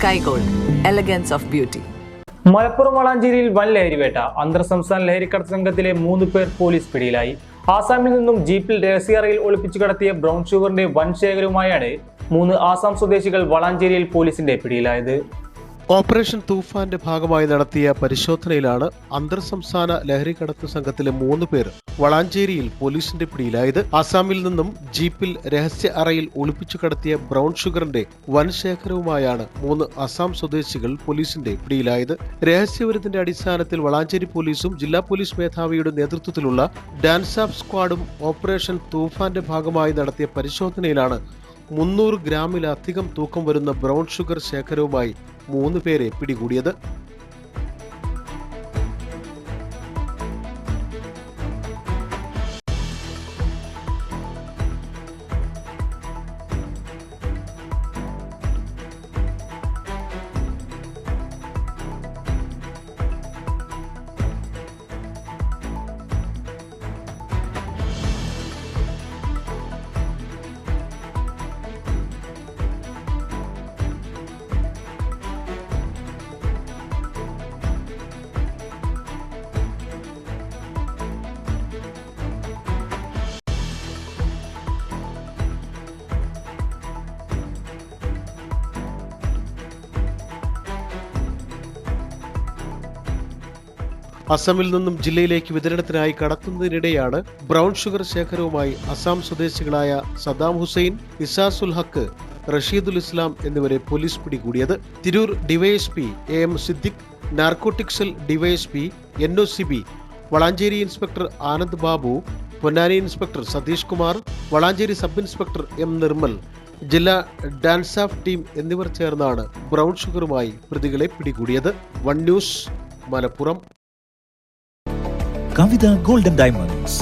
Sky Gold, elegance of beauty. Malappuram വളാഞ്ചേരിയിൽ വൻ ലഹരിവേട്ട. അന്തർ സംസ്ഥാന ലഹരിക്കടത്ത് സംഘത്തിലെ 3 പേർ പോലീസ് പിടിയിലായി. ആസാമിൽ നിന്നും ജീപ്പിൽ രഹസ്യറയിൽ ഒളിപ്പിച്ചു കടത്തിയ ബ്രൗൺ ഷുഗറിന്റെ വൻ ശേഖരവുമായാണ് 3 ആസാം സ്വദേശികൾ വളാഞ്ചേരിയിൽ പോലീസിന്റെ പിടിയിലായത്. ഓപ്പറേഷൻ തൂഫാന്റെ ഭാഗമായി നടത്തിയ പരിശോധനയിലാണ് അന്തർ സംസ്ഥാന ലഹരിക്കടത്ത് സംഘത്തിലെ 3 പേർ വളാഞ്ചേരിയിൽ പോലീസിന്റെ പിടിയിലായത്. ആസാമിൽ നിന്നും ജീപ്പിൽ രഹസ്യ അറയിൽ ഒളിപ്പിച്ചു കടത്തിയ ബ്രൗൺ ഷുഗറിന്റെ വൻ ശേഖരവുമായാണ് 3 അസാം സ്വദേശികൾ പോലീസിന്റെ പിടിയിലായത്. രഹസ്യവിവരത്തിന്റെ അടിസ്ഥാനത്തിൽ വളാഞ്ചേരി പോലീസും ജില്ലാ പോലീസ് മേധാവിയുടെ നേതൃത്വത്തിലുള്ള ഡാൻസ് ഓഫ് സ്ക്വാഡും ഓപ്പറേഷൻ തൂഫാന്റെ ഭാഗമായി നടത്തിയ പരിശോധനയിലാണ് 300 ഗ്രാമിലധികം തൂക്കം വരുന്ന ബ്രൗൺ ഷുഗർ ശേഖരവുമായി 3 പേരെ പിടികൂടിയത്. അസമിൽ നിന്നും ജില്ലയിലേക്ക് വിതരണത്തിനായി കടത്തുന്നതിനിടെയാണ് ബ്രൗൺ ഷുഗർ ശേഖരവുമായി അസാം സ്വദേശികളായ സദാം ഹുസൈൻ, ഇസാസുൽ ഹക്ക്, റഷീദുൽ ഇസ്ലാം എന്നിവരെ പോലീസ് പിടികൂടിയത്. Tirur DYSP AM Siddique, narcotic cell DYSP NOCB, Valanchery inspector Anand Babu, Ponnani inspector Satheesh Kumar, Valanchery sub inspector M Nirmal, ജില്ലാ ഡാൻസ് ഓഫ് ടീം എന്നിവർ ചേർന്നാണ് ബ്രൗൺ ഷുഗറുമായി പ്രതികളെ പിടികൂടിയത്. One news, Malappuram. Kavita Gold and Diamonds,